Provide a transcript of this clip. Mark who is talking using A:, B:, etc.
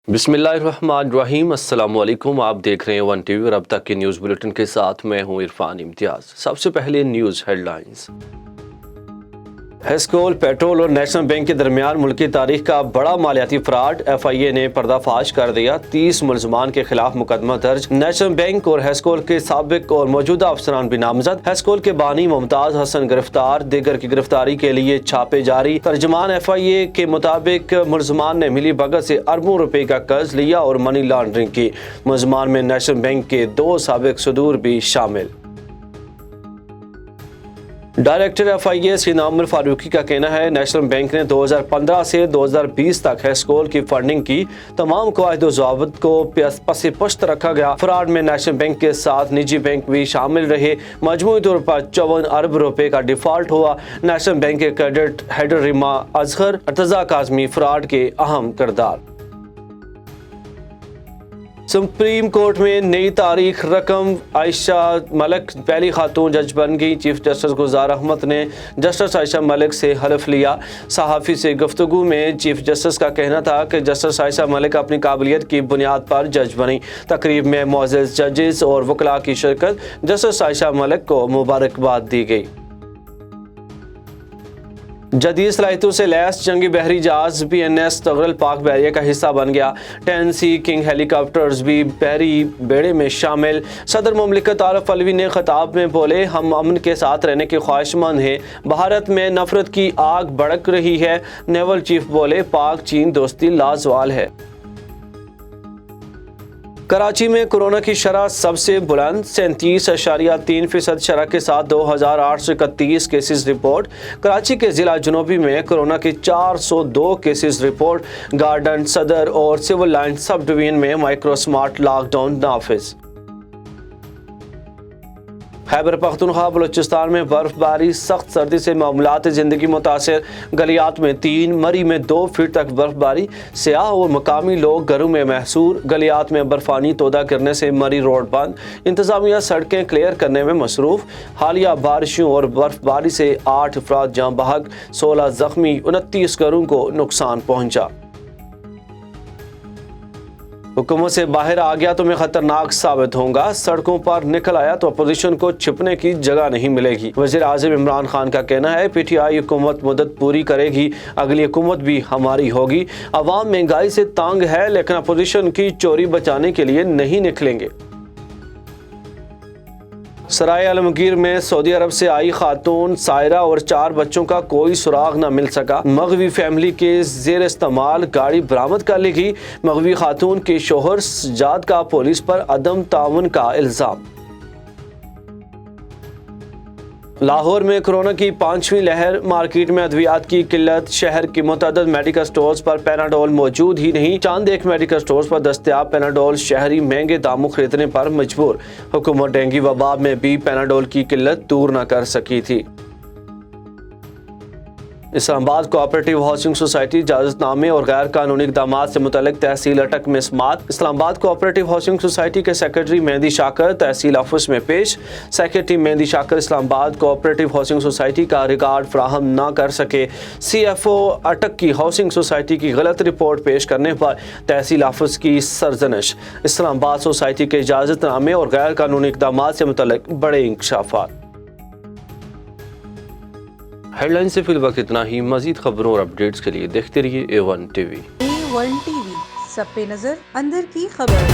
A: بسم اللہ الرحمن الرحیم۔ السلام علیکم، آپ دیکھ رہے ہیں ون ٹی وی اور اب تک کے نیوز بلیٹن کے ساتھ میں ہوں عرفان امتیاز۔ سب سے پہلے نیوز ہیڈ لائنز۔ ہیسکول، پیٹرول اور نیشنل بینک کے درمیان ملکی تاریخ کا بڑا مالیاتی فراڈ، ایف آئی اے نے پردہ فاش کر دیا۔ 30 ملزمان کے خلاف مقدمہ درج۔ نیشنل بینک اور ہیسکول کے سابق اور موجودہ افسران بھی نامزد۔ ہیسکول کے بانی ممتاز حسن گرفتار، دیگر کی گرفتاری کے لیے چھاپے جاری۔ ترجمان ایف آئی اے کے مطابق ملزمان نے ملی بھگت سے اربوں روپے کا قرض لیا اور منی لانڈرنگ کی۔ ملزمان میں نیشنل بینک کے 2 سابق صدور بھی شامل۔ ڈائریکٹر ایف آئی اے سید عامر فاروقی کا کہنا ہے نیشنل بینک نے 2015 سے 2020 تک ہیسکول کی فنڈنگ کی تمام قواعد و ضوابط کو پس پشت رکھا گیا۔ فراڈ میں نیشنل بینک کے ساتھ نجی بینک بھی شامل رہے۔ مجموعی طور پر 54 ارب روپے کا ڈیفالٹ ہوا۔ نیشنل بینک کے credit header Reema Asghar, Irtaza Kazmi fraud کے اہم کردار۔ سپریم کورٹ میں نئی تاریخ رقم، عائشہ ملک پہلی خاتون جج بن گئی۔ چیف جسٹس گلزار احمد نے جسٹس عائشہ ملک سے حلف لیا۔ صحافی سے گفتگو میں چیف جسٹس کا کہنا تھا کہ جسٹس عائشہ ملک اپنی قابلیت کی بنیاد پر جج بنی۔ تقریب میں معزز ججز اور وکلاء کی شرکت۔ جسٹس عائشہ ملک کو مبارکباد دی گئی۔ جدید صلاحیتوں سے لیس جنگی بحری جہاز پی این ایس تغرل پاک بحریہ کا حصہ بن گیا۔ 10 سی کنگ ہیلی کاپٹرز بھی بحری بیڑے میں شامل۔ صدر مملکت عارف علوی نے خطاب میں بولے، ہم امن کے ساتھ رہنے کے خواہش مند ہیں۔ بھارت میں نفرت کی آگ بھڑک رہی ہے۔ نیول چیف بولے، پاک چین دوستی لازوال ہے۔ کراچی میں کورونا کی شرح سب سے بلند، 37.3% شرح کے ساتھ 2831 کیسز رپورٹ۔ کراچی کے ضلع جنوبی میں کورونا کے 402 کیسز رپورٹ۔ گارڈن، صدر اور سول لائن سب ڈویژن میں مائکرو سمارٹ لاک ڈاؤن نافذ۔ خیبر پختونخوا بلوچستان میں برف باری، سخت سردی سے معاملات زندگی متاثر۔ گلیات میں 3، مری میں 2 فٹ تک برف باری۔ سیاح اور مقامی لوگ گھروں میں محصور۔ گلیات میں برفانی تودہ گرنے سے مری روڈ بند۔ انتظامیہ سڑکیں کلیئر کرنے میں مصروف۔ حالیہ بارشوں اور برف باری سے 8 افراد جاں بحق، 16 زخمی، 29 گھروں کو نقصان پہنچا۔ حکومت سے باہر آ گیا تو میں خطرناک ثابت ہوں گا۔ سڑکوں پر نکل آیا تو اپوزیشن کو چھپنے کی جگہ نہیں ملے گی۔ وزیر اعظم عمران خان کا کہنا ہے، پی ٹی آئی حکومت مدت پوری کرے گی، اگلی حکومت بھی ہماری ہوگی۔ عوام مہنگائی سے تنگ ہے لیکن اپوزیشن کی چوری بچانے کے لیے نہیں نکلیں گے۔ سرائے عالمگیر میں سعودی عرب سے آئی خاتون سائرہ اور 4 بچوں کا کوئی سراغ نہ مل سکا۔ مغوی فیملی کے زیر استعمال گاڑی برآمد کر لی گئی۔ مغوی خاتون کے شوہر سجاد کا پولیس پر عدم تعاون کا الزام۔ لاہور میں کورونا کی 5ویں لہر، مارکیٹ میں ادویات کی قلت۔ شہر کی متعدد میڈیکل سٹورز پر پیناڈول موجود ہی نہیں۔ چند ایک میڈیکل سٹورز پر دستیاب پیناڈول شہری مہنگے داموں خریدنے پر مجبور۔ حکومت ڈینگی وبا میں بھی پیناڈول کی قلت دور نہ کر سکی تھی۔ اسلام آباد کوآپریٹو ہاؤسنگ سوسائٹی اجازت نامے اور غیر قانونی اقدامات سے متعلق تحصیل اٹک میں سماعت۔ اسلام آباد کوآپریٹو ہاؤسنگ سوسائٹی کے سیکرٹری مہندی شاکر تحصیل آفس میں پیش۔ سیکرٹری مہندی شاکر اسلام آباد کوآپریٹو ہاؤسنگ سوسائٹی کا ریکارڈ فراہم نہ کر سکے۔ سی ایف او اٹک کی ہاؤسنگ سوسائٹی کی غلط رپورٹ پیش کرنے پر تحصیل آفس کی سرزنش۔ اسلام آباد سوسائٹی کے اجازت نامے اور غیر قانونی اقدامات سے متعلق بڑے انکشافات۔ ہیڈ لائن سے فی الوقت اتنا ہی۔ مزید خبروں اور اپڈیٹس کے لیے دیکھتے رہیے A1 T V.
B: A1 T V, سب پہ نظر، اندر کی خبر۔